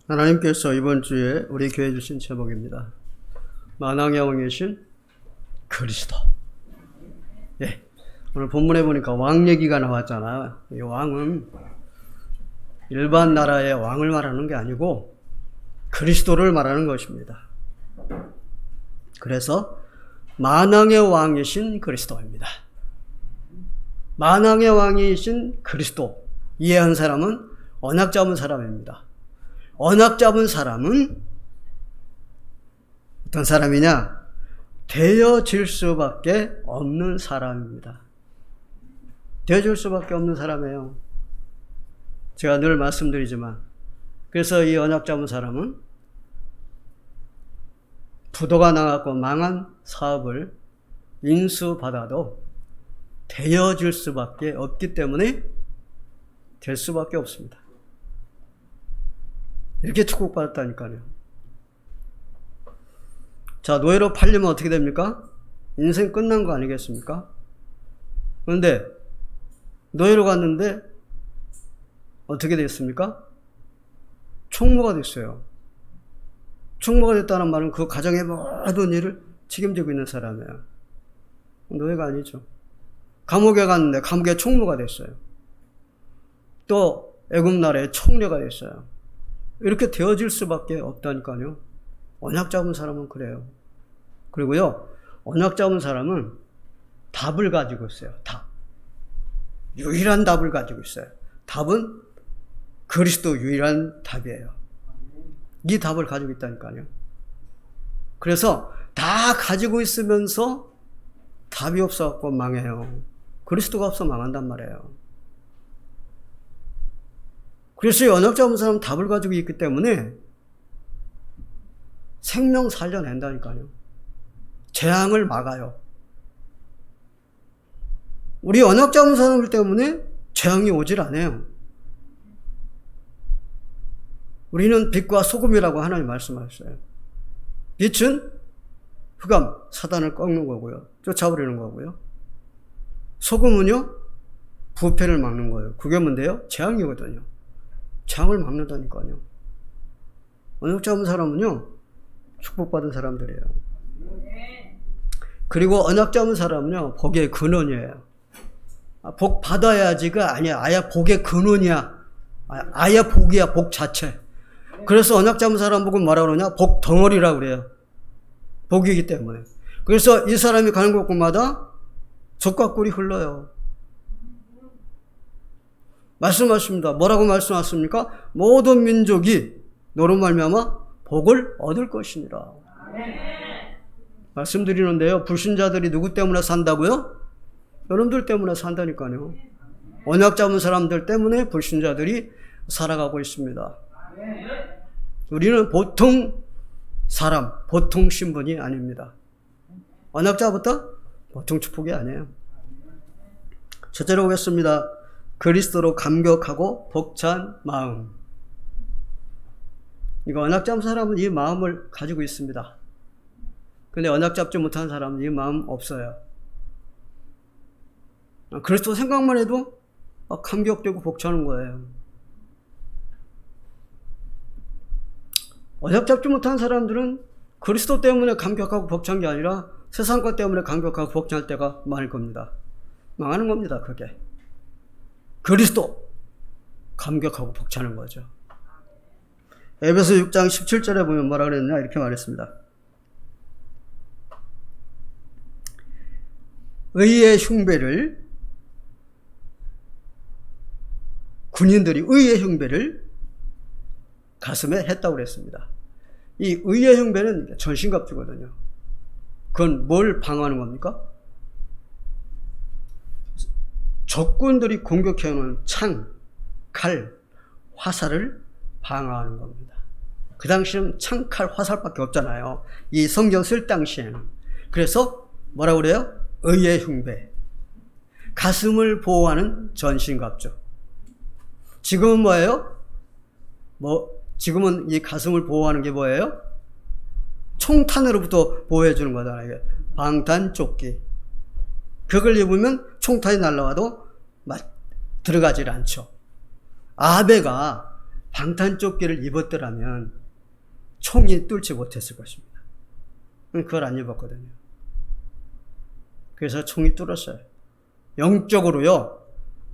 하나님께서 이번 주에 우리 교회에 주신 제목입니다. 만왕의 왕이신 그리스도. 예, 오늘 본문에 보니까 왕 얘기가 나왔잖아요. 이 왕은 일반 나라의 왕을 말하는 게 아니고 그리스도를 말하는 것입니다. 그래서 만왕의 왕이신 그리스도입니다. 만왕의 왕이신 그리스도. 이해한 사람은 언약 잡은 사람입니다. 언약 잡은 사람은 어떤 사람이냐? 되어질 수밖에 없는 사람입니다. 되어질 수밖에 없는 사람이에요. 제가 늘 말씀드리지만, 그래서 이 언약 잡은 사람은 부도가 나갖고 망한 사업을 인수받아도 되어질 수밖에 없기 때문에 될 수밖에 없습니다. 이렇게 축복받았다니까요. 자, 노예로 팔리면 어떻게 됩니까? 인생 끝난 거 아니겠습니까? 그런데 노예로 갔는데 어떻게 됐습니까? 총무가 됐어요. 총무가 됐다는 말은 그 가정의 모든 일을 책임지고 있는 사람이에요. 노예가 아니죠. 감옥에 갔는데 감옥의 총무가 됐어요. 또 애굽나라의 총리가 됐어요. 이렇게 되어질 수밖에 없다니까요. 언약 잡은 사람은 그래요. 그리고요, 언약 잡은 사람은 답을 가지고 있어요. 답. 유일한 답을 가지고 있어요. 답은 그리스도 유일한 답이에요. 이 답을 가지고 있다니까요. 그래서 다 가지고 있으면서 답이 없어갖고 망해요. 그리스도가 없어 망한단 말이에요. 그래서 이 언약 잡은 사람은 답을 가지고 있기 때문에 생명 살려낸다니까요. 재앙을 막아요. 우리 언약 잡은 사람들 때문에 재앙이 오질 않아요. 우리는 빛과 소금이라고 하나님 말씀하셨어요. 빛은 흑암, 사단을 꺾는 거고요. 쫓아버리는 거고요. 소금은요, 부패를 막는 거예요. 그게 뭔데요? 재앙이거든요. 재앙을 막는다니까요. 언약 잡은 사람은요, 축복받은 사람들이에요. 그리고 언약 잡은 사람은요, 복의 근원이에요. 복 받아야지가 아니야. 아예 복의 근원이야. 아예 복이야, 복 자체. 그래서 언약 잡은 사람 보고 뭐라 그러냐? 복 덩어리라고 그래요. 복이기 때문에. 그래서 이 사람이 가는 곳마다 젖과 꿀이 흘러요. 말씀하십니다. 뭐라고 말씀하십니까? 모든 민족이 너로 말미암아 복을 얻을 것이니라. 말씀드리는데요. 불신자들이 누구 때문에 산다고요? 여러분들 때문에 산다니까요. 언약 잡은 사람들 때문에 불신자들이 살아가고 있습니다. 우리는 보통 사람, 보통 신분이 아닙니다. 언약 잡았다? 보통 축복이 아니에요. 첫째로 보겠습니다. 그리스도로 감격하고 벅찬 마음. 이거 언약 잡은 사람은 이 마음을 가지고 있습니다. 근데 언약 잡지 못한 사람은 이 마음 없어요. 그리스도 생각만 해도 감격되고 벅차는 거예요. 언약 잡지 못한 사람들은 그리스도 때문에 감격하고 벅찬 게 아니라 세상 것 때문에 감격하고 벅찰 때가 많을 겁니다. 망하는 겁니다, 그게. 그리스도 감격하고 벅차는 거죠. 에베소 6장 17절에 보면 뭐라 그랬냐? 이렇게 말했습니다. 의의 흉배를, 군인들이 의의 흉배를 가슴에 했다고 그랬습니다. 이 의의 흉배는 전신갑주거든요. 그건 뭘 방어하는 겁니까? 적군들이 공격해오는 창, 칼, 화살을 방어하는 겁니다. 그 당시에는 창, 칼, 화살밖에 없잖아요. 이 성경 쓸 당시에는. 그래서 뭐라고 그래요? 의의 흉배. 가슴을 보호하는 전신갑주. 지금은 뭐예요? 지금은 이 가슴을 보호하는 게 뭐예요? 총탄으로부터 보호해 주는 거잖아요. 이게 방탄조끼. 그걸 입으면 총탄이 날라와도 들어가질 않죠. 아베가 방탄조끼를 입었더라면 총이 뚫지 못했을 것입니다. 그걸 안 입었거든요. 그래서 총이 뚫었어요. 영적으로요,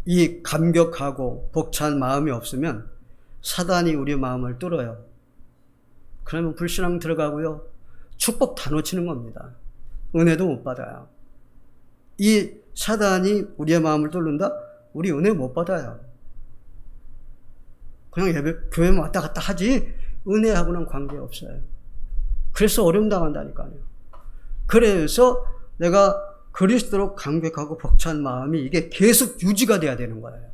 이 감격하고 벅찬 마음이 없으면 사단이 우리 마음을 뚫어요. 그러면 불신앙 들어가고요, 축복 다 놓치는 겁니다. 은혜도 못 받아요. 이 사단이 우리의 마음을 뚫는다? 우리 은혜 못 받아요. 그냥 교회만 왔다 갔다 하지 은혜하고는 관계없어요. 그래서 어려움 당한다니까요. 그래서 내가 그리스도로 감격하고 벅찬 마음이 이게 계속 유지가 돼야 되는 거예요.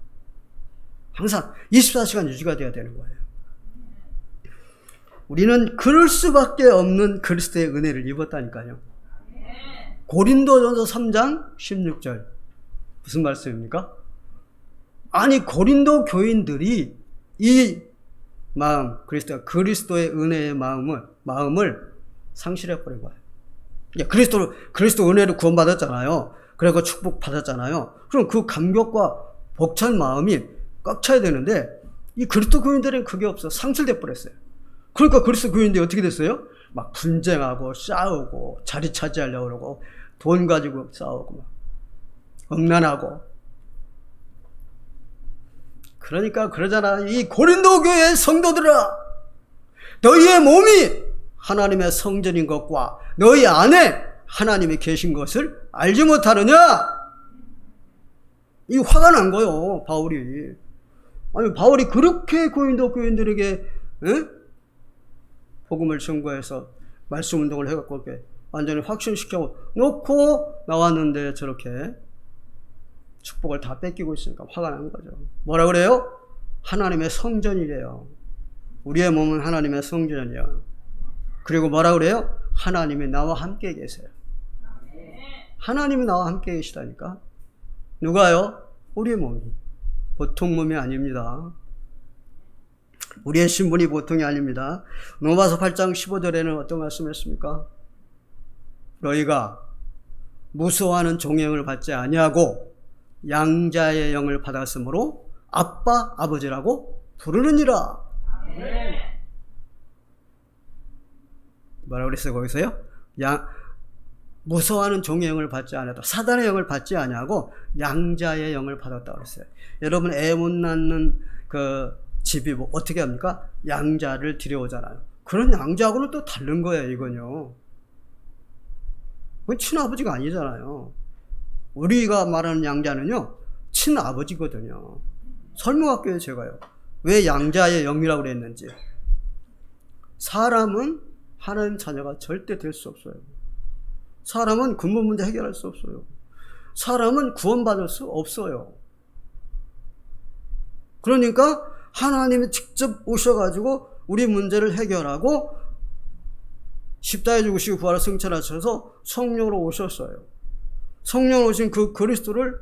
항상 24시간 유지가 돼야 되는 거예요. 우리는 그럴 수밖에 없는 그리스도의 은혜를 입었다니까요. 고린도전서 3장 16절 무슨 말씀입니까? 아니, 고린도 교인들이 이 마음, 그리스도의 은혜의 마음을 상실해버린 거예요. 그리스도 은혜로 구원받았잖아요. 그래서 축복 받았잖아요. 그럼 그 감격과 벅찬 마음이 꽉 차야 되는데, 이 그리스도 교인들은 그게 없어. 상실돼 버렸어요. 그러니까 그리스도 교인들이 어떻게 됐어요? 막 분쟁하고 싸우고 자리 차지하려고 그러고 돈 가지고 싸우고 막 음란하고. 그러니까 그러잖아. 이 고린도 교회의 성도들아, 너희의 몸이 하나님의 성전인 것과 너희 안에 하나님이 계신 것을 알지 못하느냐? 이 화가 난 거요, 바울이. 아니, 바울이 그렇게 고린도 교인들에게 복음을 전거해서 말씀 운동을 해갖고 이렇게 완전히 확신시켜 놓고 나왔는데 저렇게 축복을 다 뺏기고 있으니까 화가 나는 거죠. 뭐라 그래요? 하나님의 성전이래요. 우리의 몸은 하나님의 성전이에요. 그리고 뭐라 그래요? 하나님이 나와 함께 계세요. 하나님이 나와 함께 계시다니까. 누가요? 우리의 몸이. 보통 몸이 아닙니다. 우리의 신분이 보통이 아닙니다. 로마서 8장 15절에는 어떤 말씀했습니까? 너희가 무서워하는 종영을 받지 아니하고 양자의 영을 받았으므로 아빠, 아버지라고 부르느니라. 뭐라고 그랬어요, 거기서요? 무서워하는 종의 영을 받지 않았다. 사단의 영을 받지 아니하고 양자의 영을 받았다고 그랬어요. 여러분, 애 못 낳는 그 집이 뭐 어떻게 합니까? 양자를 들여오잖아요. 그런 양자하고는 또 다른 거예요, 이건요. 그건 친아버지가 아니잖아요. 우리가 말하는 양자는요, 친아버지거든요. 설명할게요, 제가요. 왜 양자의 영이라고 그랬는지. 사람은 하나님 자녀가 절대 될 수 없어요. 사람은 근본 문제 해결할 수 없어요. 사람은 구원받을 수 없어요. 그러니까 하나님이 직접 오셔가지고 우리 문제를 해결하고 십자가에 죽으시고 부활을 승천하셔서 성령으로 오셨어요. 성령 오신 그 그리스도를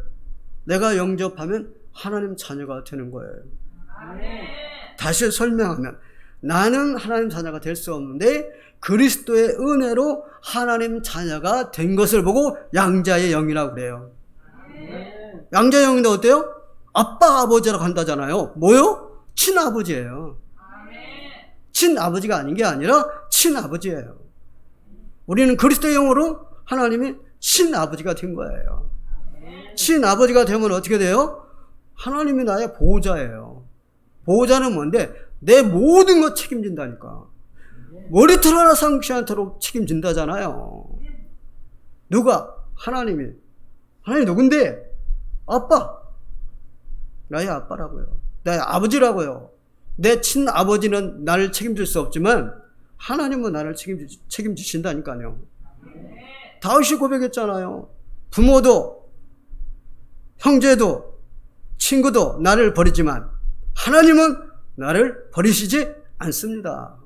내가 영접하면 하나님 자녀가 되는 거예요. 다시 설명하면, 나는 하나님 자녀가 될 수 없는데 그리스도의 은혜로 하나님 자녀가 된 것을 보고 양자의 영이라고 그래요. 양자의 영인데 어때요? 아빠, 아버지라고 한다잖아요. 뭐요? 친아버지예요. 친아버지가 아닌 게 아니라 친아버지예요. 우리는 그리스도의 영으로 하나님이 친아버지가 된 거예요. 친아버지가 되면 어떻게 돼요? 하나님이 나의 보호자예요. 보호자는 뭔데? 내 모든 것 책임진다니까. 머리털 하나 상치 않도록 책임진다잖아요. 누가? 하나님이. 하나님 누군데? 아빠. 나의 아빠라고요. 나의 아버지라고요. 내 친아버지는 나를 책임질 수 없지만 하나님은 나를 책임지신다니까요. 다윗이 고백했잖아요. 부모도 형제도 친구도 나를 버리지만 하나님은 나를 버리시지 않습니다.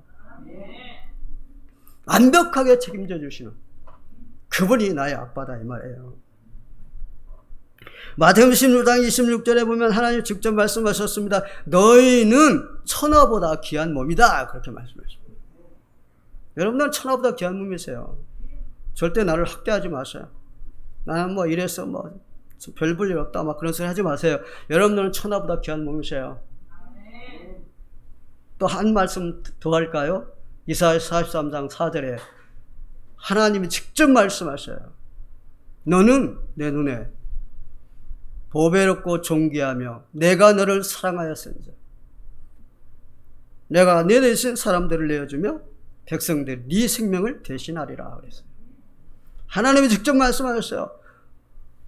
완벽하게 책임져 주시는 그분이 나의 아빠다, 이 말이에요. 마태복음 16장 26절에 보면 하나님 직접 말씀하셨습니다. 너희는 천하보다 귀한 몸이다, 그렇게 말씀하셨습니다. 여러분들은 천하보다 귀한 몸이세요. 절대 나를 학대하지 마세요. 나는 뭐 이래서 뭐 별 볼 일 없다 막 그런 소리 하지 마세요. 여러분들은 천하보다 귀한 몸이세요. 또 한 말씀 더 할까요? 이사야 43장 4절에 하나님이 직접 말씀하셔요. 너는 내 눈에 보배롭고 존귀하며 내가 너를 사랑하였으니 내가 내 대신 사람들을 내어주며 백성들 네 생명을 대신하리라 그랬어요. 하나님이 직접 말씀하셨어요.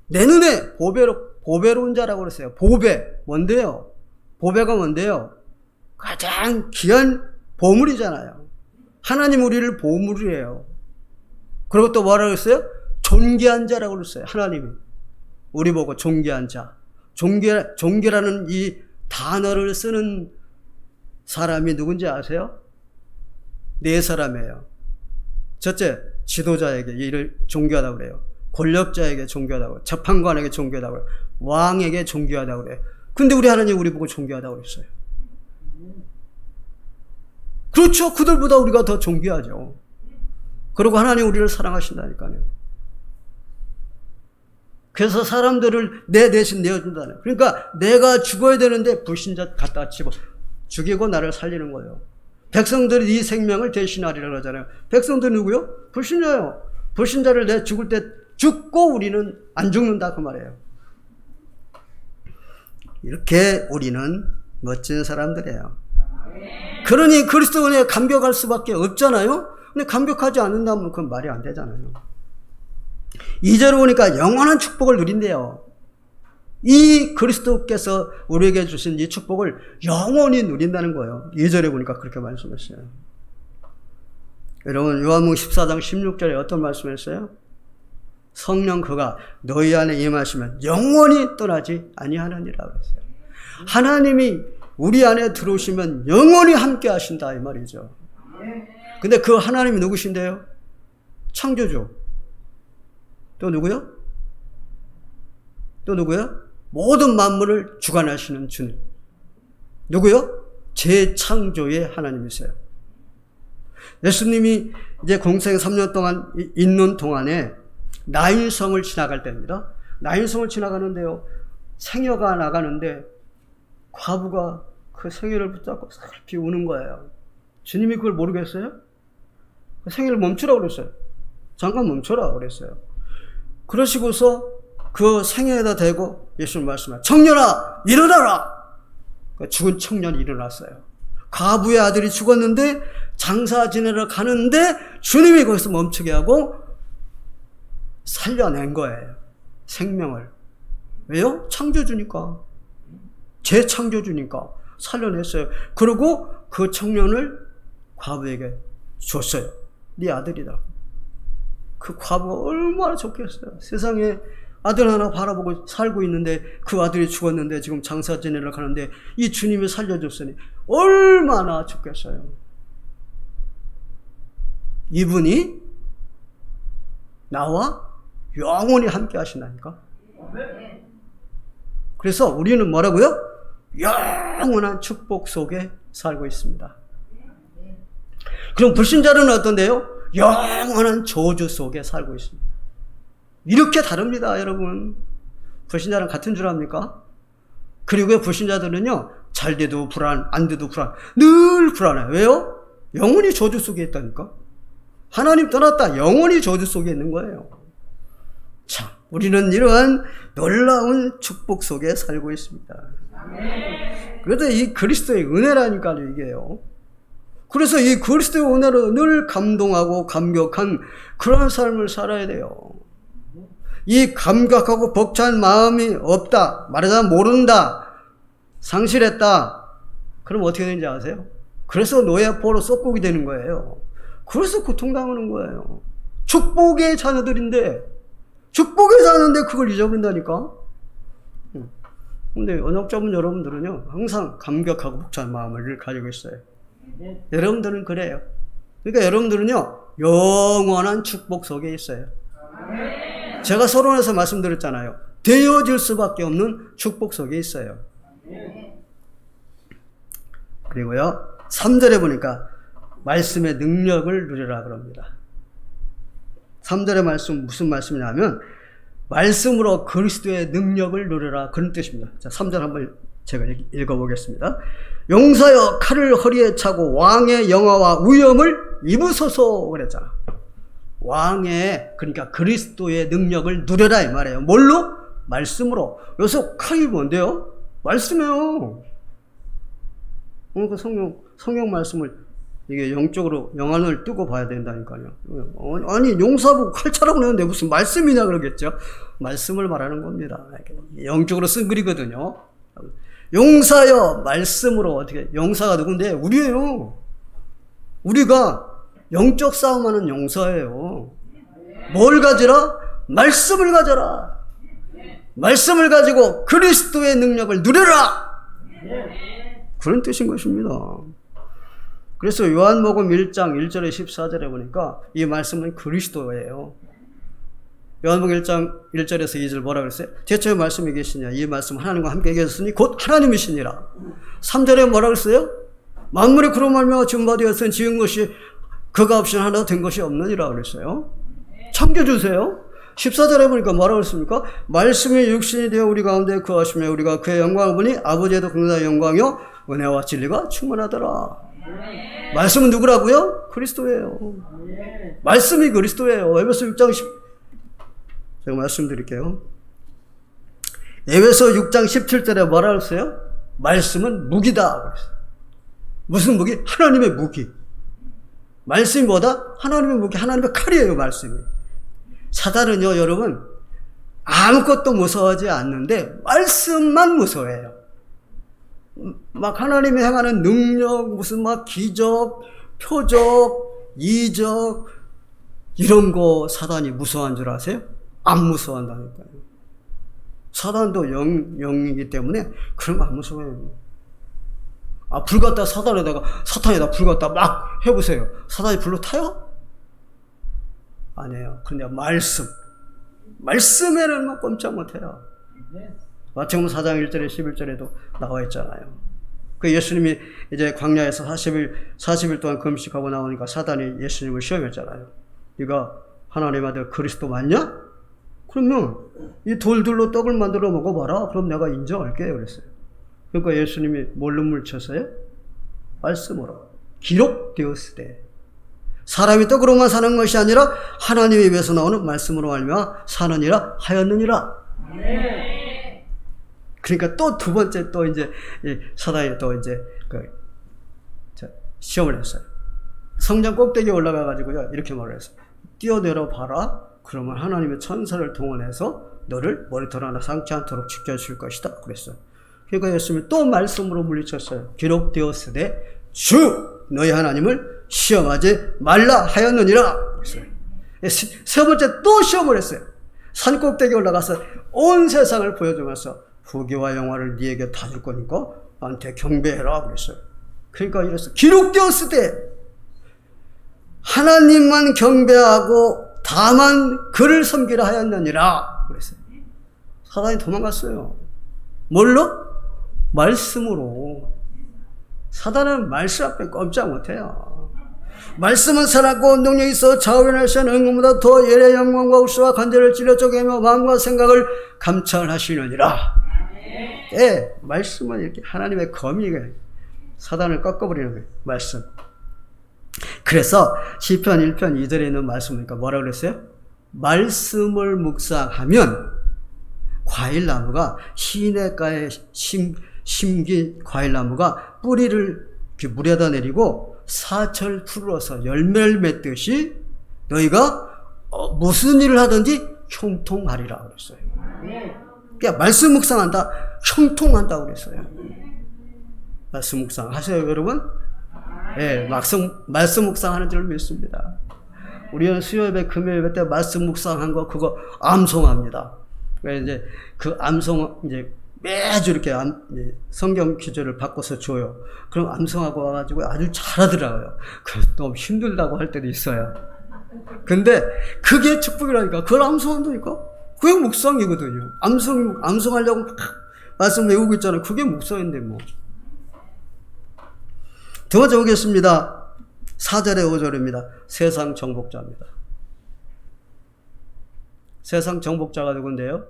내 눈에 보배로운 자라고 그랬어요. 보배 뭔데요? 보배가 뭔데요? 가장 귀한 보물이잖아요. 하나님 우리를 보물이에요. 그리고 또 뭐라고 했어요? 존귀한 자라고 그랬어요. 하나님이 우리 보고 존귀한 자. 존귀라는 이 단어를 쓰는 사람이 누군지 아세요? 네 사람이에요. 첫째, 지도자에게 이를 존귀하다고 그래요. 권력자에게 존귀하다고 그래요. 재판관에게 존귀하다고 그래요. 왕에게 존귀하다고 그래요. 근데 우리 하나님 우리 보고 존귀하다고 그랬어요. 그렇죠. 그들보다 우리가 더 존귀하죠. 그리고 하나님 우리를 사랑하신다니까요. 그래서 사람들을 내 대신 내어준다는. 그러니까 내가 죽어야 되는데 불신자 갖다 집어 죽이고 나를 살리는 거예요. 백성들이 네 생명을 대신하리라 그러잖아요. 백성들 누구요? 불신자요. 불신자를 내 죽을 때 죽고 우리는 안 죽는다 그 말이에요. 이렇게 우리는 멋진 사람들이에요. 그러니 그리스도 은혜에 감격할 수밖에 없잖아요. 근데 감격하지 않는다면 그건 말이 안 되잖아요. 2절에 보니까 영원한 축복을 누린대요. 이 그리스도께서 우리에게 주신 이 축복을 영원히 누린다는 거예요. 2절에 보니까 그렇게 말씀했어요. 여러분 요한복음 14장 16절에 어떤 말씀했어요? 성령 그가 너희 안에 임하시면 영원히 떠나지 아니하느니라 그랬어요. 하나님이 우리 안에 들어오시면 영원히 함께 하신다 이 말이죠. 근데 그 하나님이 누구신데요? 창조주. 또 누구요? 또 누구요? 모든 만물을 주관하시는 주님. 누구요? 재창조의 하나님이세요. 예수님이 이제 공생 3년 동안 있는 동안에 나인성을 지나갈 때입니다. 나인성을 지나가는데요. 생여가 나가는데 과부가 그 생여를 붙잡고 슬피 우는 거예요. 주님이 그걸 모르겠어요? 그 생여를 멈추라고 그랬어요. 잠깐 멈춰라 그랬어요. 그러시고서 그 생여에다 대고 예수님 말씀하셨어요. 청년아 일어나라. 그 죽은 청년이 일어났어요. 과부의 아들이 죽었는데 장사 지내러 가는데 주님이 거기서 멈추게 하고 살려낸 거예요. 생명을. 왜요? 창조주니까. 재창조주니까 살려냈어요. 그리고 그 청년을 과부에게 줬어요. 네 아들이다. 그 과부가 얼마나 좋겠어요. 세상에 아들 하나 바라보고 살고 있는데 그 아들이 죽었는데 지금 장사 지내러 가는데 이 주님이 살려줬으니 얼마나 좋겠어요. 이분이 나와 영원히 함께 하신다니까. 그래서 우리는 뭐라고요? 영원한 축복 속에 살고 있습니다. 그럼 불신자는 어떤데요? 영원한 저주 속에 살고 있습니다. 이렇게 다릅니다, 여러분. 불신자랑 같은 줄 압니까? 그리고 불신자들은요, 잘 돼도 불안, 안 돼도 불안, 늘 불안해요. 왜요? 영원히 저주 속에 있다니까. 하나님 떠났다, 영원히 저주 속에 있는 거예요. 참, 우리는 이러한 놀라운 축복 속에 살고 있습니다. 그래도 이 그리스도의 은혜라니까요, 이게요. 그래서 이 그리스도의 은혜로 늘 감동하고 감격한 그런 삶을 살아야 돼요. 이 감격하고 벅찬 마음이 없다, 말하자면 모른다, 상실했다, 그럼 어떻게 되는지 아세요? 그래서 노예포로 쏙국이 되는 거예요. 그래서 고통당하는 거예요. 축복의 자녀들인데, 축복의 자녀인데 그걸 잊어버린다니까? 근데 언약자분 여러분들은요, 항상 감격하고 벅찬 마음을 가지고 있어요. 여러분들은 그래요. 그러니까 여러분들은요, 영원한 축복 속에 있어요. 제가 서론에서 말씀드렸잖아요. 되어질 수밖에 없는 축복 속에 있어요. 그리고요, 3절에 보니까 말씀의 능력을 누리라 그럽니다. 3절의 말씀 무슨 말씀이냐면 말씀으로 그리스도의 능력을 누리라 그런 뜻입니다. 자, 3절 한번 제가 읽어보겠습니다. 용사여 칼을 허리에 차고 왕의 영화와 위엄을 입으소서 그랬잖아. 왕의 그러니까 그리스도의 능력을 누려라 이 말이에요. 뭘로? 말씀으로. 여기서 칼이 뭔데요? 말씀이에요. 그 성경 말씀을 이게 영적으로 영안을 뜨고 봐야 된다니까요. 아니 용사보고 칼차라고 그러는데 무슨 말씀이냐 그러겠죠. 말씀을 말하는 겁니다. 영적으로 쓴 글이거든요. 용사여 말씀으로 어떻게 용사가 누군데? 우리예요. 우리가 영적 싸움하는 용사예요. 뭘 가지라? 말씀을 가져라. 말씀을 가지고 그리스도의 능력을 누려라. 그런 뜻인 것입니다. 그래서 요한복음 1장 1절에 14절에 보니까 이 말씀은 그리스도예요. 요한복음 1장 1절에서 2절 뭐라 그랬어요? 대초에 말씀이 계시냐? 이 말씀 하나님과 함께 계셨으니 곧 하나님이시니라. 3절에 뭐라 그랬어요? 만물이 그로 말미암아 지은 바 되었으니 지은 것이 그가 없이는 하나도 된 것이 없느니라 그랬어요. 참겨주세요. 14절에 보니까 뭐라 그랬습니까? 말씀이 육신이 되어 우리 가운데 거하시며 우리가 그의 영광을 보니 아버지에도 긍휼한 영광이요 은혜와 진리가 충만하더라. 말씀은 누구라고요? 그리스도예요. 말씀이 그리스도예요. 에베소 6장 10 제가 말씀드릴게요. 에베소 6장 17절에 뭐라 그랬어요? 말씀은 무기다 그랬어요. 무슨 무기? 하나님의 무기. 말씀이 뭐다? 하나님의 무기, 하나님의 칼이에요, 말씀이. 사단은요, 여러분, 아무것도 무서워하지 않는데, 말씀만 무서워해요. 막 하나님이 행하는 능력, 무슨 막 기적, 표적, 이적, 이런 거 사단이 무서워한 줄 아세요? 안 무서워한다니까요. 사단도 영이기 때문에 그런 거 안 무서워해요. 아, 불 갖다 사탄에다 불 갖다 막 해보세요. 사탄이 불로 타요? 아니에요. 근데 말씀에는 막 꼼짝 못해요. 마태복음 4장 1절에 11절에도 나와 있잖아요. 그 예수님이 이제 광야에서 40일 동안 금식하고 나오니까 사단이 예수님을 시험했잖아요. 네가 하나님 아들 그리스도 맞냐? 그러면 이 돌들로 떡을 만들어 먹어봐라. 그럼 내가 인정할게 그랬어요. 그러니까 예수님이 뭘로 물쳤어요? 말씀으로. 기록되었으되 사람이 떡으로만 사는 것이 아니라 하나님의 입에서 나오는 말씀으로 말미암아 사느니라 하였느니라. 그러니까 또 두 번째 또 이제 사단이 또 이제 시험을 했어요. 성전 꼭대기에 올라가 가지고요 이렇게 말을 했어요. 뛰어내려 봐라. 그러면 하나님의 천사를 동원해서 너를 머리털 하나 상치 않도록 지켜줄 것이다. 그랬어요. 그러니까 예수님이 또 말씀으로 물리쳤어요. 기록되었으되 주 너희 하나님을 시험하지 말라 하였느니라. 그랬어요. 세 번째 또 시험을 했어요. 산 꼭대기에 올라가서 온 세상을 보여주면서 부귀와 영화를 네에게 다 줄 거니까 나한테 경배해라 그랬어요. 그러니까 이랬어요. 기록되었으되 하나님만 경배하고 다만 그를 섬기라 하였느니라 그랬어요. 사단이 도망갔어요. 뭘로? 말씀으로. 사단은 말씀 앞에 꼼짝 못해요. 말씀은 살았고 능력이 있어 좌우변할 수 있는 은금보다 더 예의 영광과 욱수와 관절을 찔러 쪼개며 마음과 생각을 감찰하시느니라. 예, 말씀은 이렇게 하나님의 검이 사단을 꺾어버리는 거예요. 말씀. 그래서 시편 1편 2절에 있는 말씀이니까 뭐라 그랬어요? 말씀을 묵상하면 과일나무가 시냇가에 심긴 과일나무가 뿌리를 이렇게 물에다 내리고 사철 풀어서 열매를 맺듯이 너희가 무슨 일을 하든지 형통하리라 그랬어요. 그러니까 말씀 묵상한다, 형통한다 그랬어요. 말씀 묵상 하세요, 여러분? 예, 말씀 묵상하는 줄 믿습니다. 우리는 수요예배, 금요예배 때 말씀 묵상한 거 그거 암송합니다. 그래서 이제 그 암송 이제 매주 이렇게 성경 기절을 바꿔서 줘요. 그럼 암송하고 와가지고 아주 잘하더라고요. 너무 힘들다고 할 때도 있어요. 근데 그게 축복이라니까. 그걸 암송한다니까. 그게 묵상이거든요. 암송하려고 말씀 외우고 있잖아요. 그게 묵상인데 뭐. 두 번째 보겠습니다. 4절에 5절입니다. 세상 정복자입니다. 세상 정복자가 누군데요?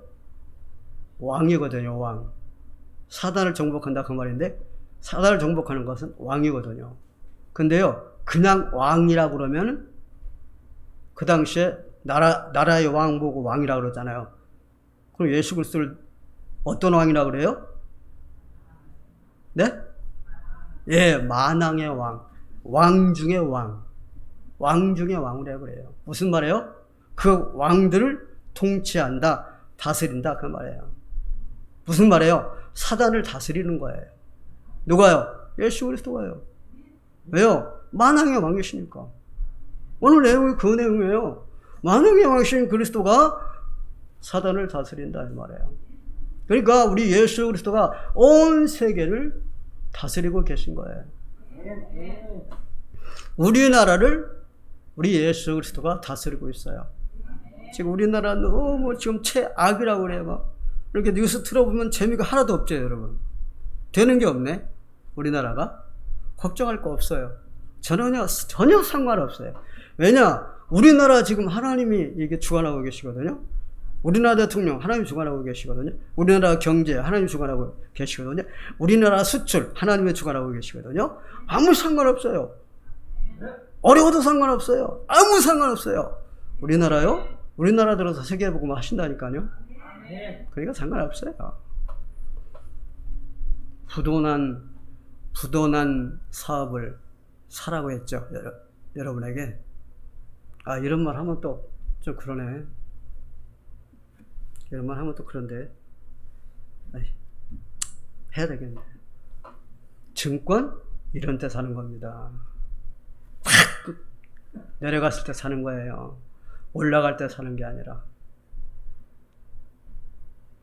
왕이거든요. 왕. 사단을 정복한다 그 말인데 사단을 정복하는 것은 왕이거든요. 근데요, 그냥 왕이라고 그러면 그 당시에 나라의 왕 보고 왕이라고 그러잖아요. 그럼 예수 그리스도를 어떤 왕이라고 그래요? 네? 예, 만왕의 왕. 왕 중의 왕. 왕 중의 왕이라고 그래요. 무슨 말이에요? 그 왕들을 통치한다, 다스린다 그 말이에요. 무슨 말이에요? 사단을 다스리는 거예요. 누가요? 예수 그리스도가요. 왜요? 만왕의 왕이시니까. 오늘 내용이 그 내용이에요. 만왕의 왕이신 그리스도가 사단을 다스린다 이 말이에요. 그러니까 우리 예수 그리스도가 온 세계를 다스리고 계신 거예요. 우리나라를 우리 예수 그리스도가 다스리고 있어요. 지금 우리나라 너무 지금 최악이라고 그래요. 이렇게 뉴스 틀어보면 재미가 하나도 없죠, 여러분. 되는 게 없네, 우리나라가. 걱정할 거 없어요. 전혀 상관없어요. 왜냐? 우리나라 지금 하나님이 이게 주관하고 계시거든요. 우리나라 대통령 하나님 주관하고 계시거든요. 우리나라 경제 하나님 주관하고 계시거든요. 우리나라 수출 하나님이 주관하고 계시거든요. 아무 상관없어요. 어려워도 상관없어요. 아무 상관없어요. 우리나라요? 우리나라 들어서 세계복음 하신다니까요. 그러니까 상관없어요. 부도난 사업을 사라고 했죠, 여러분에게. 아, 이런 말 하면 또 좀 그러네. 이런 말 하면 또 그런데. 해야 되겠네. 증권? 이런 때 사는 겁니다. 팍! 내려갔을 때 사는 거예요. 올라갈 때 사는 게 아니라.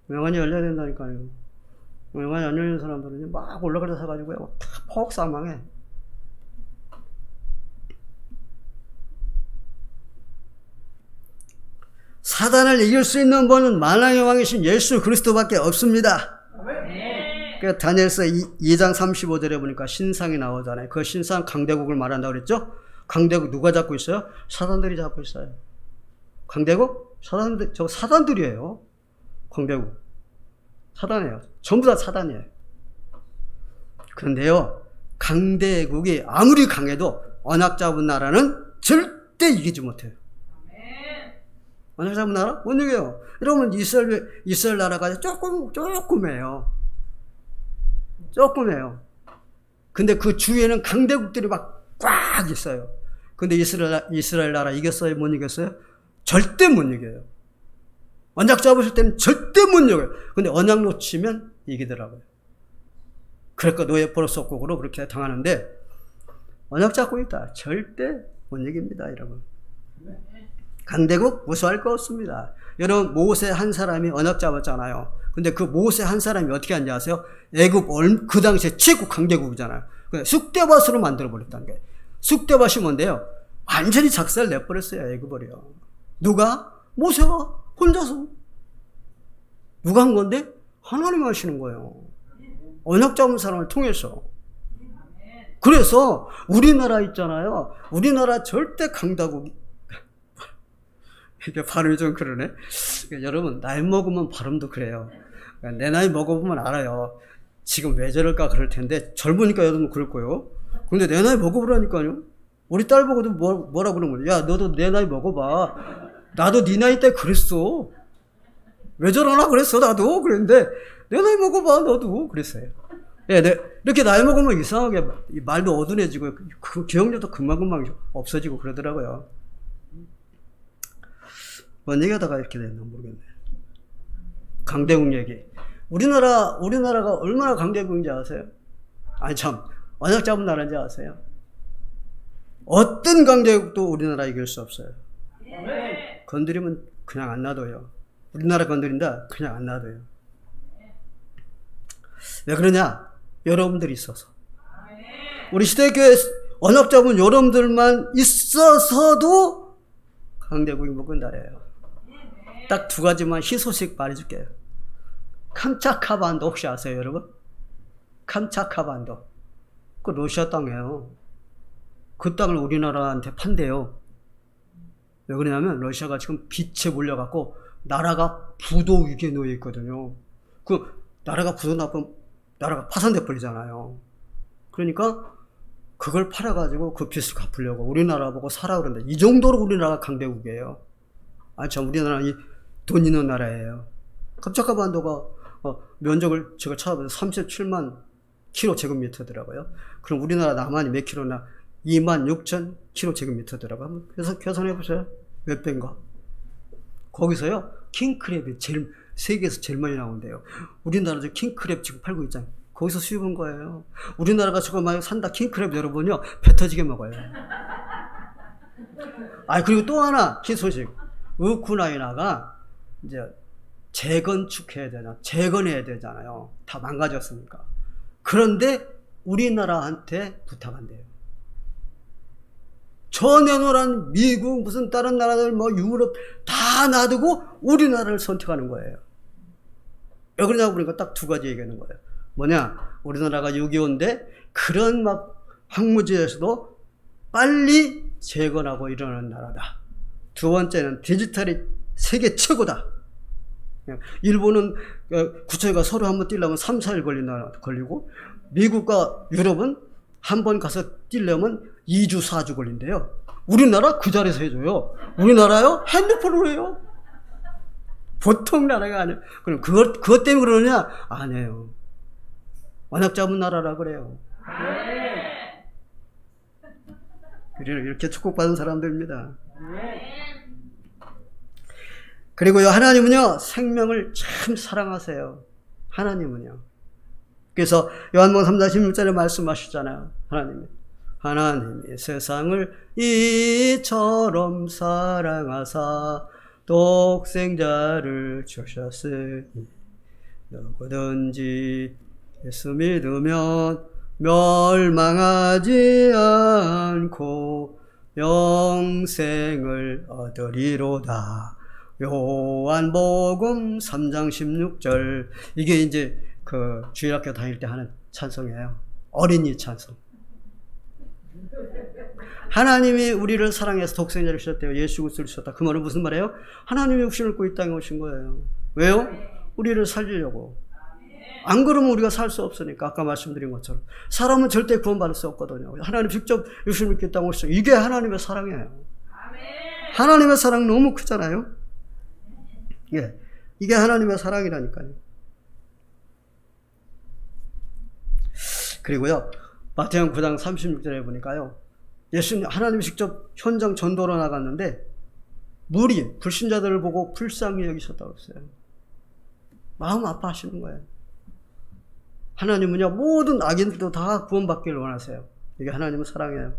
명안이 열려야 된다니까요. 명안이 안 열리는 사람들은 막 올라갈 때 사가지고요. 퍽 사망해. 사단을 이길 수 있는 분은 만왕의 왕이신 예수 그리스도밖에 없습니다. 그러니까 다니엘서 2장 35절에 보니까 신상이 나오잖아요. 그 신상 강대국을 말한다고 그랬죠? 강대국 누가 잡고 있어요? 사단들이 잡고 있어요. 강대국? 사단들이에요. 강대국. 사단이에요. 전부 다 사단이에요. 그런데요, 강대국이 아무리 강해도 언약 잡은 나라는 절대 이기지 못해요. 언약 잡은 나라? 못 이겨요. 이러면 이스라엘 나라가 조금해요. 조금해요. 근데 그 주위에는 강대국들이 막 꽉 있어요. 근데 이스라엘 나라 이겼어요? 못 이겼어요? 절대 못 이겨요. 언약 잡으실 때는 절대 못 이겨요. 근데 언약 놓치면 이기더라고요. 그러니까 노예 포로속국으로 그렇게 당하는데, 언약 잡고 있다. 절대 못 이깁니다, 여러분. 강대국 무서워할 거 없습니다. 여러분, 모세 한 사람이 언약 잡았잖아요. 근데 그 모세 한 사람이 어떻게 하는지 아세요? 애굽 그 당시에 최고 강대국이잖아요. 쑥대밭으로 만들어버렸다는 거예요. 쑥대밭이 뭔데요? 완전히 작살 내버렸어요, 애굽을요. 누가? 모세가 혼자서. 누가 한 건데? 하나님 하시는 거예요. 언약 잡은 사람을 통해서. 그래서 우리나라 있잖아요. 우리나라 절대 강대국. 이게 발음이 좀 그러네. 여러분, 나이 먹으면 발음도 그래요. 내 나이 먹어보면 알아요. 지금 왜 저럴까 그럴 텐데, 젊으니까 여러분 그럴 거예요. 근데 내 나이 먹어보라니까요. 우리 딸 보고도 뭐라 그러는 거예요. 야, 너도 내 나이 먹어봐. 나도 네 나이 때 그랬어. 왜 저러나 그랬어, 나도. 그랬는데, 내 나이 먹어봐, 너도. 그랬어요. 예, 이렇게 나이 먹으면 이상하게 말도 어두워지고, 그 기억력도 금방금방 없어지고 그러더라고요. 뭔 얘기하다가 이렇게 됐나 모르겠네. 강대국 얘기. 우리나라가 얼마나 강대국인지 아세요? 아니 참, 언약 잡은 나라인지 아세요? 어떤 강대국도 우리나라 이길 수 없어요. 건드리면 그냥 안 놔둬요. 우리나라 건드린다? 그냥 안 놔둬요. 왜 그러냐? 여러분들이 있어서. 우리 시대교회 언약 잡은 여러분들만 있어서도 강대국이 못 건드려요. 딱 두 가지만 희소식 말해줄게요. 캄차카반도 혹시 아세요, 여러분? 캄차카반도. 그 러시아 땅이에요. 그 땅을 우리나라한테 판대요. 왜 그러냐면 러시아가 지금 빛에 몰려갖고 나라가 부도 위기에 놓여 있거든요. 그 나라가 부도 나쁘면 나라가 파산돼 버리잖아요. 그러니까 그걸 팔아가지고 그 빚을 갚으려고 우리나라 보고 사라 그러는데 이 정도로 우리나라가 강대국이에요. 참 우리나라는 이 돈 있는 나라예요. 갑작가반도가 면적을 제가 찾아보면 37만 km²더라고요. 그럼 우리나라 남한이 몇 킬로나 26,000km²더라고요. 한번 계산해 보세요. 몇 배인가? 거기서요 킹크랩이 세계에서 제일 많이 나온대요. 우리나라 킹크랩 지금 팔고 있잖아요. 거기서 수입한 거예요. 우리나라가 저거 만약 산다 킹크랩 여러분요 배 터지게 먹어요. 그리고 또 하나 희소식. 우크라이나가 이제 재건해야 되잖아요. 다 망가졌으니까. 그런데 우리나라한테 부탁한대요. 저 내놓으란 미국 무슨 다른 나라들 유럽 다 놔두고 우리나라를 선택하는 거예요. 왜 그러냐고 보니까 딱 두 가지 얘기하는 거예요. 뭐냐? 우리나라가 6.25인데 그런 황무지에서도 빨리 재건하고 일어나는 나라다. 두 번째는 디지털이 세계 최고다. 일본은 구체가 서로 한번 뛰려면 3, 4일 걸리고 미국과 유럽은 한 번 가서 뛰려면 2주, 4주 걸린대요. 우리나라 그 자리에서 해줘요. 우리나라요? 핸드폰으로 해요. 보통 나라가 아니에요. 그럼 그것 때문에 그러느냐? 아니에요. 언약 잡은 나라라 그래요. 이렇게 축복받은 사람들입니다. 그리고요, 하나님은요, 생명을 참 사랑하세요. 하나님은요. 그래서 요한복음 3장 16절에 말씀하시잖아요. 하나님이 세상을 이처럼 사랑하사 독생자를 주셨으니 누구든지 예수 믿으면 멸망하지 않고 영생을 얻으리로다. 요한복음 3장 16절. 이게 이제 그 주일학교 다닐 때 하는 찬송이에요. 어린이 찬송. 하나님이 우리를 사랑해서 독생자를 주셨대요. 예수 그리스도를 주셨다. 그 말은 무슨 말이에요? 하나님이 육신을 입고 이 땅에 오신 거예요. 왜요? 우리를 살리려고. 안 그러면 우리가 살 수 없으니까. 아까 말씀드린 것처럼 사람은 절대 구원받을 수 없거든요. 하나님 직접 육신을 입고 이 땅에 오셨어요. 이게 하나님의 사랑이에요. 하나님의 사랑 너무 크잖아요. 예, 이게 하나님의 사랑이라니까요. 그리고요, 마태복음 9장 36절에 보니까요, 예수님, 하나님이 직접 현장 전도로 나갔는데 무리, 불신자들을 보고 불쌍히 여기셨다고 했어요. 마음 아파하시는 거예요. 하나님은요, 모든 악인들도 다 구원받기를 원하세요. 이게 하나님의 사랑이에요.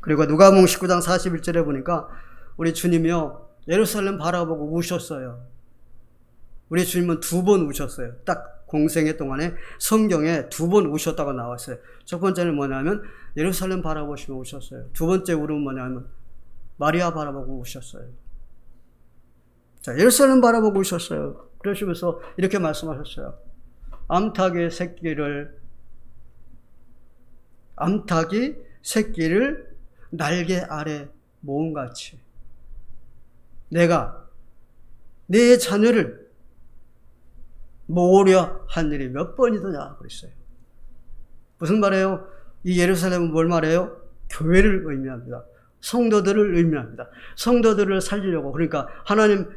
그리고 누가복음 19장 41절에 보니까 우리 주님이요, 예루살렘 바라보고 우셨어요. 우리 주님은 2번 우셨어요. 딱 공생애 동안에 성경에 2번 우셨다고 나왔어요. 첫 번째는 뭐냐면 예루살렘 바라보시며 우셨어요. 두 번째 울음은 뭐냐면 마리아 바라보고 우셨어요. 자, 예루살렘 바라보고 우셨어요. 그러시면서 이렇게 말씀하셨어요. 암탉이 새끼를 날개 아래 모음같이 내가 내 자녀를 모으려 한 일이 몇 번이더냐 그랬어요. 무슨 말이에요? 이 예루살렘은 뭘 말해요? 교회를 의미합니다. 성도들을 의미합니다. 성도들을 살리려고, 그러니까 하나님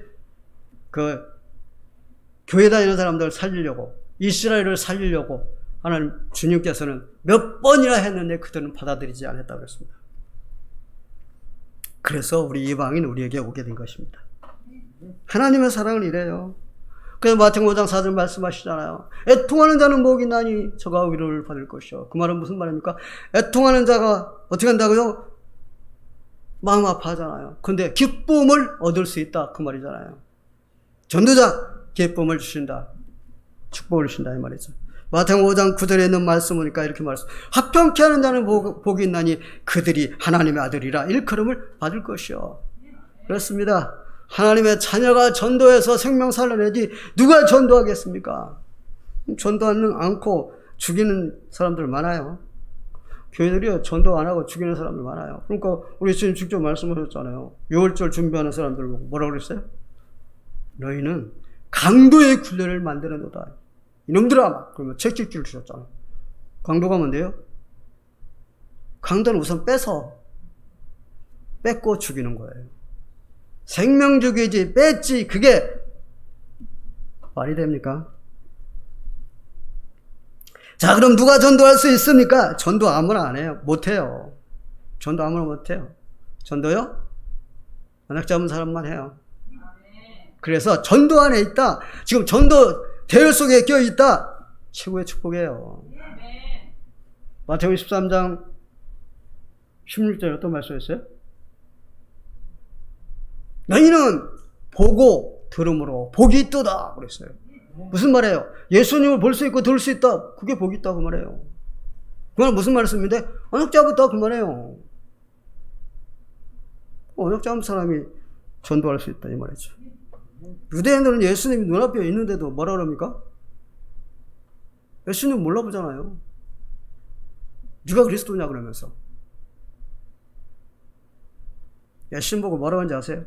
교회 다니는 사람들을 살리려고, 이스라엘을 살리려고 하나님 주님께서는 몇 번이나 했는데 그들은 받아들이지 않았다고 그랬습니다. 그래서 우리 이방인 우리에게 오게 된 것입니다. 하나님의 사랑은 이래요. 그래서 마태복음 5장 4절 말씀하시잖아요. 애통하는 자는 복이 있나니 저가 위로를 받을 것이요. 그 말은 무슨 말입니까? 애통하는 자가 어떻게 한다고요? 마음 아파하잖아요. 근데 기쁨을 얻을 수 있다 그 말이잖아요. 전도자 기쁨을 주신다, 축복을 주신다 이 말이죠. 마태복음 5장 9절에 있는 말씀 보니까 이렇게 말씀. 합평케 하는 자는 복이 있나니 그들이 하나님의 아들이라 일컬음을 받을 것이요. 그렇습니다. 하나님의 자녀가 전도해서 생명 살려내지 누가 전도하겠습니까? 전도하지 않고 죽이는 사람들 많아요. 교회들이요, 전도 안 하고 죽이는 사람들 많아요. 그러니까 우리 예수님 직접 말씀하셨잖아요. 6월절 준비하는 사람들 보고 뭐라고 그랬어요? 너희는 강도의 굴레를 만들어놓다. 이놈들아! 막 그러면 채찍질 주셨잖아요. 강도가 뭔데요? 강도는 우선 뺏고 죽이는 거예요. 생명 죽이지, 뺐지, 그게 말이 됩니까? 자, 그럼 누가 전도할 수 있습니까? 전도 아무나 안 해요. 못해요. 전도 아무나 못해요. 전도요? 언약 잡은 사람만 해요. 그래서 전도 안에 있다. 지금 전도 대열 속에 껴있다. 최고의 축복이에요. 마태복음 13장 16절에 어떤 말씀이었어요? 너희는 보고 들음으로 복이 있도다 그랬어요. 무슨 말이에요? 예수님을 볼 수 있고 들을 수 있다. 그게 복이 있다 그 말이에요. 그 말 무슨 말씀인데? 언약 잡았다 그 말이에요. 언약 잡은 사람이 전도할 수 있다 이 말이죠. 유대인들은 예수님이 눈앞에 있는데도 뭐라 그럽니까? 예수님 몰라보잖아요. 누가 그리스도냐 그러면서. 예수님 보고 뭐라고 하는지 아세요?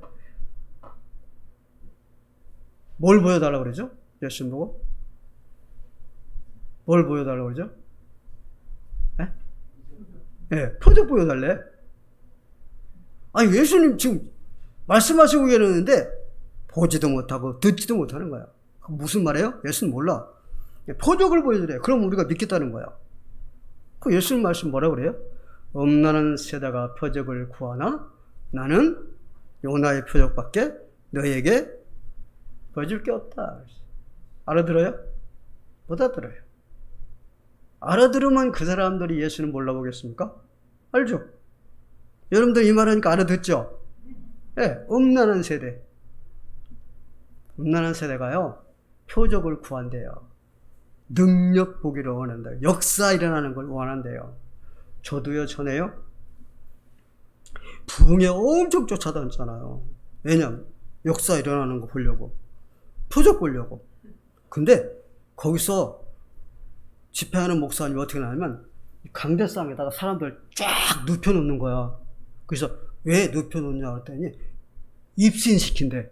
뭘 보여달라고 그러죠? 예수님 보고? 뭘 보여달라고 그러죠? 예? 네, 표적 보여달래. 아니, 예수님 지금 말씀하시고 계시는데 보지도 못하고 듣지도 못하는 거야. 무슨 말이에요? 예수님 몰라. 표적을 보여주래. 그럼 우리가 믿겠다는 거야. 그 예수님 말씀 뭐라고 그래요? 음란한 세대가 표적을 구하나? 나는 요나의 표적밖에 너희에게 보여줄 게 없다. 알아들어요? 못 알아들어요. 알아들으면 그 사람들이 예수는 몰라보겠습니까? 알죠? 여러분들 이 말하니까 알아듣죠? 네, 음란한 세대. 음란한 세대가요, 표적을 구한대요. 능력 보기를 원한대요. 역사 일어나는 걸 원한대요. 저도요, 전에요, 부흥에 엄청 쫓아다녔잖아요. 왜냐면, 역사 일어나는 거 보려고. 표적 보려고. 근데, 거기서 집회하는 목사님이 어떻게 나냐면, 강대상에다가 사람들 쫙 눕혀놓는 거야. 그래서, 왜 눕혀놓냐 그랬더니, 입신시킨대.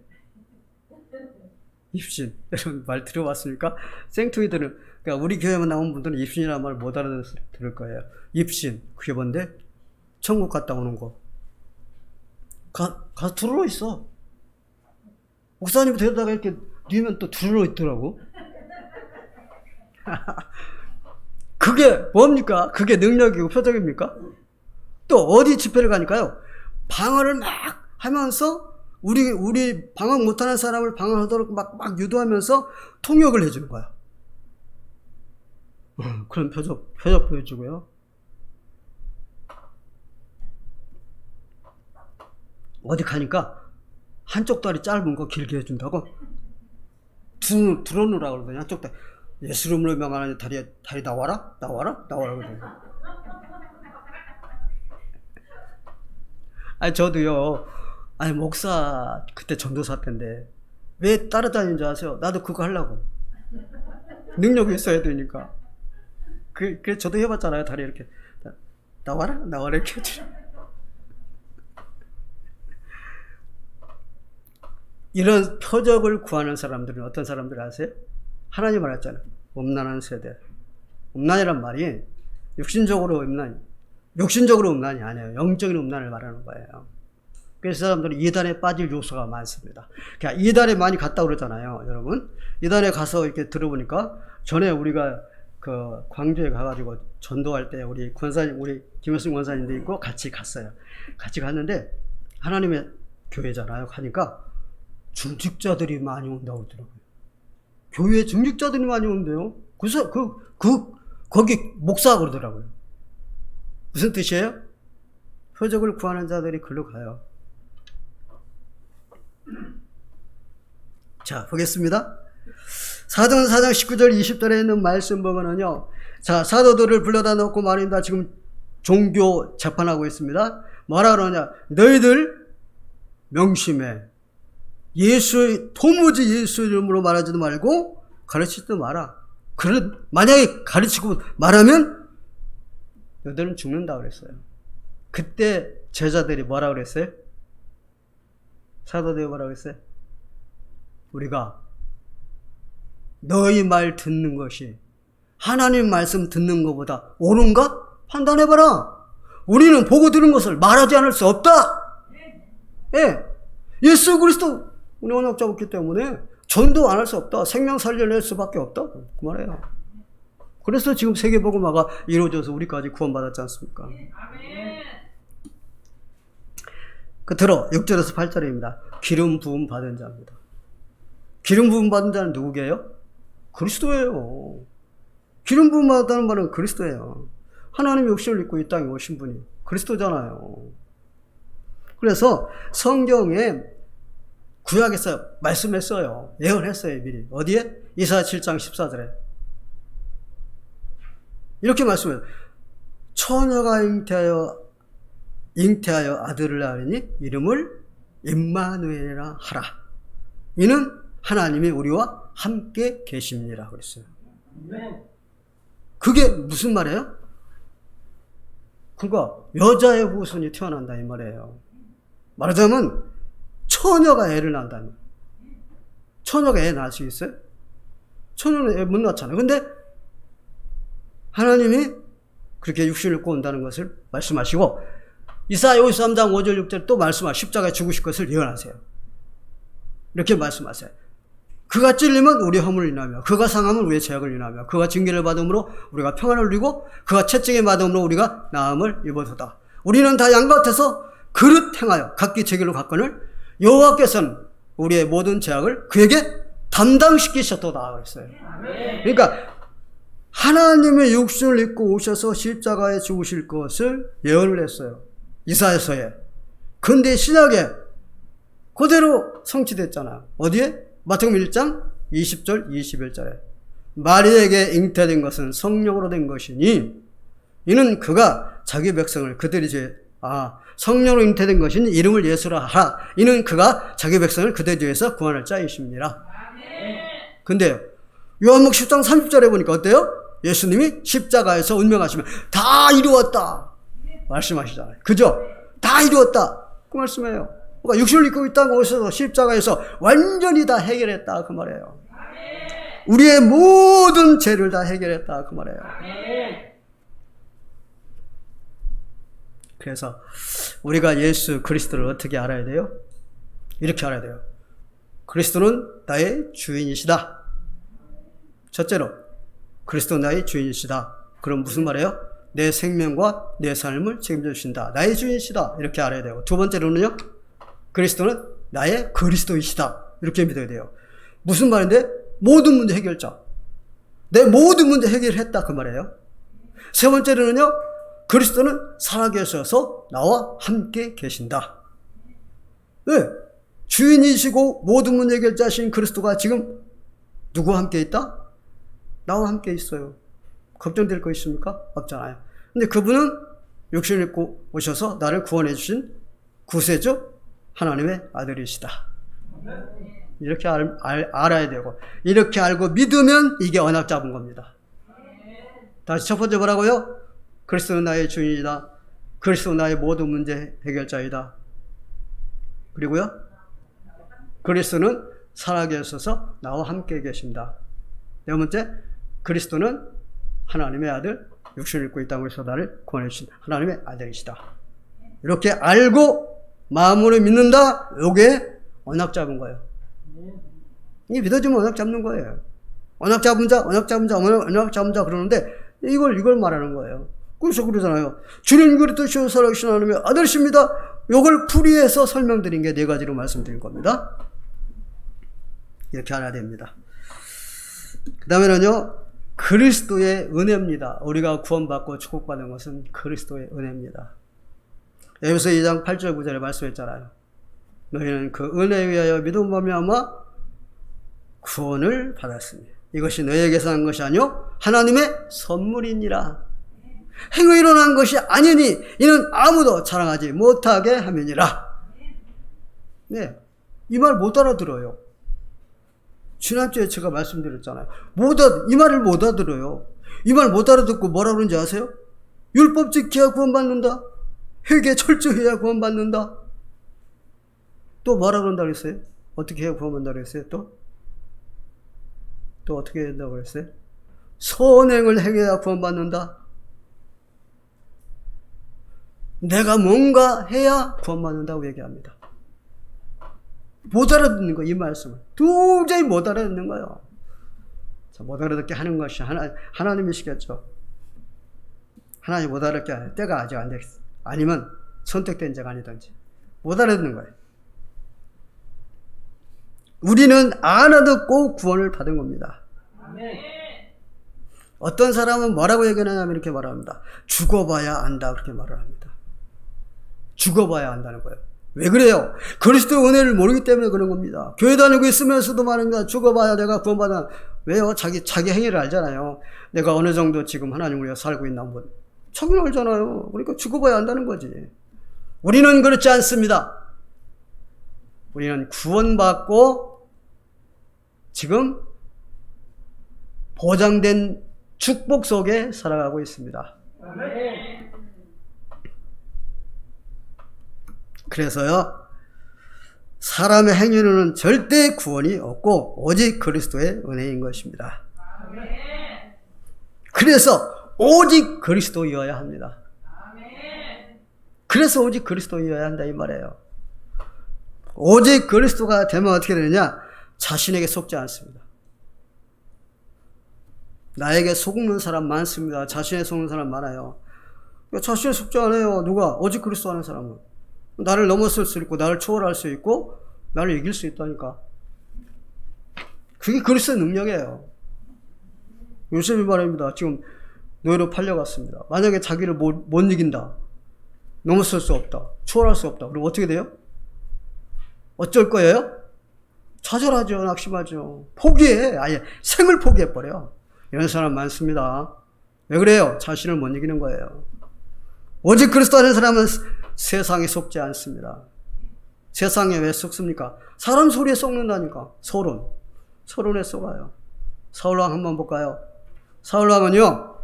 입신. 여러분 말 들어봤습니까? 생투이들은, 그러니까 우리 교회만 나온 분들은 입신이라는 말 못 알아들을 거예요. 입신. 그게 뭔데? 천국 갔다 오는 거. 가서 들어러 있어. 목사님 데려다가 이렇게 뉘면 또 들어러 있더라고. 그게 뭡니까? 그게 능력이고 표적입니까? 또 어디 집회를 가니까요? 방언을 막 하면서 우리 방언 못하는 사람을 방언하도록 막 유도하면서 통역을 해주는 거야. 그런 표적 보여주고요. 어디 가니까 한쪽 다리 짧은 거 길게 해준다고 들어놓으라고 그러더니 한쪽 다리 예수 이름으로 명하는 다리 나와라 그러더니. 아니 저도요. 아니 목사 그때 전도사 때인데 왜 따라다니는 줄 아세요? 나도 그거 하려고. 능력이 있어야 되니까. 그래 저도 해봤잖아요. 다리 이렇게 나와라 이렇게. 이런 표적을 구하는 사람들은 어떤 사람들 아세요? 하나님 말했잖아요. 음란한 세대. 음란이란 말이 육신적으로 음란이 아니에요. 영적인 음란을 말하는 거예요. 그래서 사람들은 이단에 빠질 요소가 많습니다. 그러니까 이단에 많이 갔다 그러잖아요, 여러분. 이단에 가서 이렇게 들어보니까 전에 우리가 그 광주에 가가지고 전도할 때 우리 김효승 권사님도 있고 같이 갔어요. 같이 갔는데 하나님의 교회잖아요. 가니까 중직자들이 많이 온다고 그러더라고요. 교회에 중직자들이 많이 온대요. 그래서 거기 목사 그러더라고요. 무슨 뜻이에요? 표적을 구하는 자들이 글로 가요. 자, 보겠습니다. 사도행전 4장 19절 20절에 있는 말씀 보면은요. 자, 사도들을 불러다 놓고 말입니다. 지금 종교 재판하고 있습니다. 뭐라 그러냐? 너희들 명심해. 도무지 예수 이름으로 말하지도 말고 가르치지도 마라. 만약에 가르치고 말하면 너희들은 죽는다 그랬어요. 그때 제자들이 뭐라 그랬어요? 사도들이 뭐라 그랬어요? 우리가 너희 말 듣는 것이 하나님 말씀 듣는 것보다 옳은가? 판단해봐라. 우리는 보고 들은 것을 말하지 않을 수 없다. 예. 예수 그리스도 우리 언약자였기 때문에 전도 안 할 수 없다. 생명 살려낼 수밖에 없다. 그 말이에요. 그래서 지금 세계복음화가 이루어져서 우리까지 구원받았지 않습니까? 끝으로 6절에서 8절입니다. 기름 부음 받은 자입니다. 기름 부음 받은 자는 누구게요? 그리스도예요. 기름 부음 받았다는 말은 그리스도예요. 하나님이 육신을 입고 이 땅에 오신 분이 그리스도잖아요. 그래서 성경에 구약에서 말씀했어요. 예언했어요, 미리. 어디에? 이사야 7장 14절에. 이렇게 말씀해요. 처녀가 잉태하여 아들을 낳으니 이름을 임마누엘이라 하라. 이는 하나님이 우리와 함께 계십니다. 그랬어요. 그게 무슨 말이에요? 그러니까 여자의 후손이 태어난다 이 말이에요. 말하자면 처녀가 애를 낳는다는 거예요. 처녀가 애 낳을 수 있어요? 처녀는 애 못 낳잖아요. 근데 하나님이 그렇게 육신을 입고 온다는 것을 말씀하시고 이사야 53장 5절 6절 또 말씀하시고 십자가에 죽으실 것을 예언하세요. 이렇게 말씀하세요. 그가 찔리면 우리의 허물을 인하며 그가 상함은 우리의 죄악을 인하며 그가 징계를 받음으로 우리가 평안을 누리고 그가 채찍에 받음으로 우리가 나음을 입어도다. 우리는 다 양 같아서 그릇 행하여 각기 제 길로 갔거늘 여호와께서는 우리의 모든 죄악을 그에게 담당시키셨도다 그랬어요. 그러니까 하나님의 육신을 입고 오셔서 십자가에 죽으실 것을 예언을 했어요. 이사야서에. 근데 신약에 그대로 성취됐잖아요. 어디에? 마태복음 1장 20절 21절에 마리에게 잉태된 것은 성령으로 된 것이니 이는 그가 자기 백성을 그들이 성령으로 잉태된 것이니 이름을 예수라 하라. 이는 그가 자기 백성을 그들 중에서 구원할 자이십니다. 근데 요한복음 10장 30절에 보니까 어때요? 예수님이 십자가에서 운명하시면 다 이루었다 말씀하시잖아요. 그죠? 다 이루었다 그 말씀이에요. 그러니까 육신을 입고 있다고 오셔서 십자가에서 완전히 다 해결했다 그 말이에요. 우리의 모든 죄를 다 해결했다 그 말이에요. 그래서 우리가 예수 그리스도를 어떻게 알아야 돼요? 이렇게 알아야 돼요. 그리스도는 나의 주인이시다. 첫째로 그리스도 나의 주인이시다. 그럼 무슨 말이에요? 내 생명과 내 삶을 책임져 주신다. 나의 주인이시다. 이렇게 알아야 되고 두 번째로는요. 그리스도는 나의 그리스도이시다. 이렇게 믿어야 돼요. 무슨 말인데? 모든 문제 해결자. 내 모든 문제 해결했다 그 말이에요. 세 번째로는요. 그리스도는 살아계셔서 나와 함께 계신다. 네. 주인이시고 모든 문제 해결자신 그리스도가 지금 누구와 함께 있다? 나와 함께 있어요. 걱정될 거 있습니까? 없잖아요. 근데 그분은 육신을 입고 오셔서 나를 구원해 주신 구세주 하나님의 아들이시다. 이렇게 알아야 되고 이렇게 알고 믿으면 이게 언약 잡은 겁니다. 다시 첫 번째 뭐라고요? 그리스도는 나의 주인이다. 그리스도는 나의 모든 문제 해결자이다. 그리고요. 그리스도는 살아계셔서 나와 함께 계신다. 네 번째, 그리스도는 하나님의 아들, 육신을 입고 이 땅을 위해서 나를 구원해 주신 하나님의 아들이시다. 이렇게 알고 마음으로 믿는다. 이게 언약 잡은 거예요. 이게 믿어지면 언약 잡는 거예요. 언약 잡은 자 그러는데 이걸 말하는 거예요. 그래서 그러잖아요. 주님 그리스도 살아계신 하나님의 아들이십니다. 이걸 풀이해서 설명드린 게 네 가지로 말씀드린 겁니다. 이렇게 알아야 됩니다. 그 다음에는요. 그리스도의 은혜입니다. 우리가 구원받고 축복받은 것은 그리스도의 은혜입니다. 에베소 2장 8절 9절에 말씀했잖아요. 너희는 그 은혜에 의하여 믿음 말미암아 구원을 받았으니 이것이 너희에게서 난 것이 아니요 하나님의 선물이니라. 행위로 난 것이 아니니 이는 아무도 자랑하지 못하게 함이니라. 네, 이 말 못 알아들어요. 지난주에 제가 말씀드렸잖아요. 이 말을 못 알아들어요. 이 말 못 알아듣고 뭐라 그러는지 아세요? 율법 지켜야 구원받는다. 회개 철저해야 구원받는다. 또 뭐라 그런다 그랬어요? 어떻게 해야 구원받는다 그랬어요? 또 어떻게 해야 된다고 그랬어요? 선행을 행해야 구원받는다. 내가 뭔가 해야 구원받는다고 얘기합니다. 못 알아듣는 거예요, 이 말씀을. 도저히 못 알아듣는 거예요. 못 알아듣게 하는 것이 하나님이시겠죠. 하나님 못 알아듣게 하는 때가 아직 안 됐어. 아니면 선택된 자가 아니든지. 못 알아듣는 거예요. 우리는 알아듣고 구원을 받은 겁니다. 어떤 사람은 뭐라고 얘기하냐면 이렇게 말합니다. 죽어봐야 안다. 그렇게 말을 합니다. 죽어봐야 안다는 거예요. 왜 그래요? 그리스도의 은혜를 모르기 때문에 그런 겁니다. 교회 다니고 있으면서도 말입니다. 죽어봐야 내가 구원받아. 왜요? 자기 행위를 알잖아요. 내가 어느 정도 지금 하나님을 위해 살고 있나 한번. 자기는 알잖아요. 그러니까 죽어봐야 안다는 거지. 우리는 그렇지 않습니다. 우리는 구원받고 지금 보장된 축복 속에 살아가고 있습니다. 그래서요, 사람의 행위로는 절대 구원이 없고 오직 그리스도의 은혜인 것입니다. 그래서 오직 그리스도여야 합니다. 그래서 오직 그리스도여야 한다 이 말이에요. 오직 그리스도가 되면 어떻게 되느냐? 자신에게 속지 않습니다. 나에게 속는 사람 많습니다. 자신에 속는 사람 많아요. 자신에 속지 않아요. 누가? 오직 그리스도 하는 사람은. 나를 넘어설 수 있고 나를 초월할 수 있고 나를 이길 수 있다니까. 그게 그리스도의 능력이에요. 요셉이 말입니다. 지금 노예로 팔려갔습니다. 만약에 자기를 못 이긴다. 넘어설 수 없다. 초월할 수 없다. 그럼 어떻게 돼요? 어쩔 거예요? 좌절하죠. 낙심하죠. 포기해. 아예 생을 포기해버려. 이런 사람 많습니다. 왜 그래요? 자신을 못 이기는 거예요. 오직 그리스도 하는 사람은 세상에 속지 않습니다. 세상에 왜 속습니까? 사람 소리에 속는다니까. 서론에 속아요. 사울왕 한번 볼까요? 사울왕은요,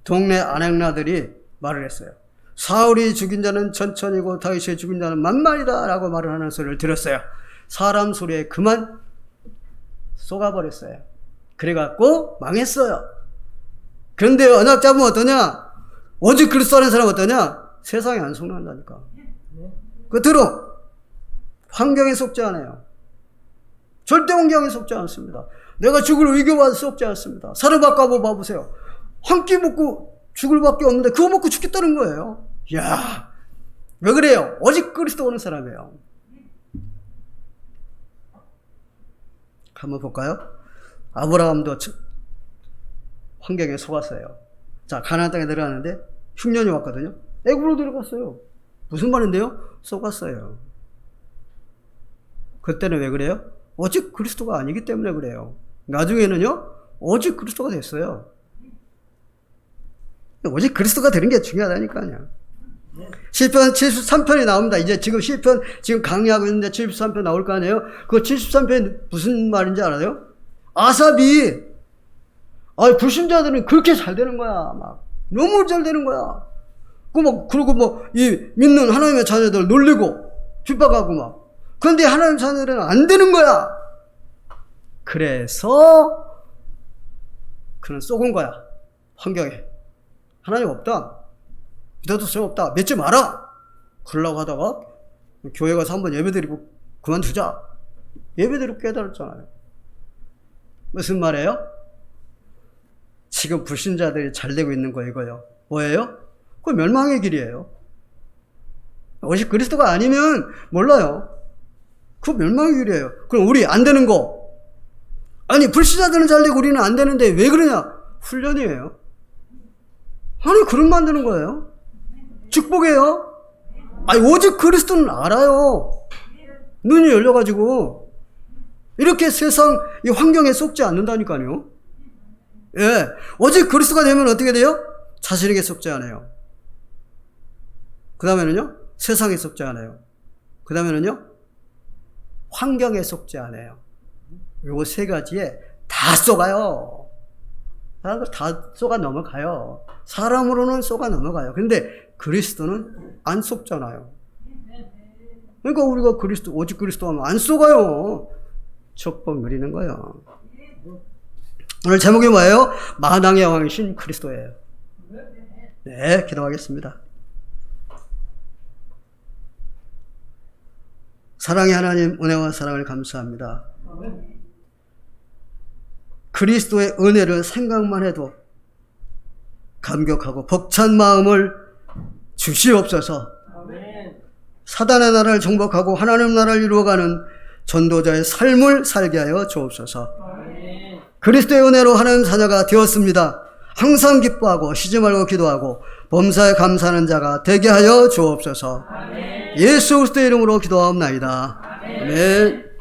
동네 안행나들이 말을 했어요. 사울이 죽인 자는 천천히고 다윗이 죽인 자는 만만이다 라고 말을 하는 소리를 들었어요. 사람 소리에 그만 속아버렸어요. 그래갖고 망했어요. 그런데 언약 잡으면 어떠냐? 오직 그리스도 하는 사람은 어떠냐? 세상에 안 속는다니까. 끝으로 환경에 속지 않아요. 절대 환경에 속지 않습니다. 내가 죽을 의교받아 속지 않습니다. 살을 바꿔 봐보세요. 한 끼 먹고 죽을 밖에 없는데 그거 먹고 죽겠다는 거예요. 이야, 왜 그래요? 오직 그리스도 오는 사람이에요. 한번 볼까요? 아브라함도 환경에 속았어요. 자, 가나안 땅에 들어가는데 흉년이 왔거든요. 애굽으로 들어갔어요. 무슨 말인데요? 속았어요. 그때는 왜 그래요? 오직 그리스도가 아니기 때문에 그래요. 나중에는요, 오직 그리스도가 됐어요. 오직 그리스도가 되는 게 중요하다니까요. 시편 73편이 나옵니다. 이제 지금 시편 지금 강의하고 있는데 73편 나올 거 아니에요? 그 73편이 무슨 말인지 알아요? 아삽이 불신자들은 그렇게 잘 되는 거야. 막 너무 잘 되는 거야. 그리고 이 믿는 하나님의 자녀들 놀리고 핍박하고 막. 그런데 하나님 자녀들은 안 되는 거야. 그래서 그는 쏘은 거야. 환경에. 하나님 없다. 믿어도 소용없다. 믿지 마라. 그러려고 하다가 교회 가서 한번 예배드리고 그만두자. 예배드리고 깨달았잖아요. 무슨 말이에요? 지금 불신자들이 잘 되고 있는 거 이거예요. 뭐예요? 그거 멸망의 길이에요. 오직 그리스도가 아니면 몰라요. 그거 멸망의 길이에요. 그럼 우리 안 되는 거. 아니 불신자들은 잘 되고 우리는 안 되는데 왜 그러냐? 훈련이에요. 아니 그럼 만드는 거예요. 축복이에요. 아니 오직 그리스도는 알아요. 눈이 열려가지고 이렇게 세상 이 환경에 속지 않는다니까요. 예, 오직 그리스도가 되면 어떻게 돼요? 자신에게 속지 않아요. 그 다음에는요, 세상에 속지 않아요. 그 다음에는요, 환경에 속지 않아요. 요거 세 가지에 다 속아요. 사람들 다 쏘가 넘어가요. 사람으로는 쏘가 넘어가요. 근데 그리스도는 안 속잖아요. 그러니까 우리가 오직 그리스도 하면 안 속아요. 척법 누리는 거예요. 오늘 제목이 뭐예요? 만왕의 왕이신 그리스도예요. 네, 기도하겠습니다. 사랑의 하나님, 은혜와 사랑을 감사합니다. 그리스도의 은혜를 생각만 해도 감격하고 벅찬 마음을 주시옵소서. 사단의 나라를 정복하고 하나님 나라를 이루어가는 전도자의 삶을 살게 하여 주옵소서. 그리스도의 은혜로 하나님 자녀가 되었습니다. 항상 기뻐하고 쉬지 말고 기도하고 범사에 감사하는 자가 되게 하여 주옵소서. 예수 그리스도의 이름으로 기도하옵나이다. 아멘.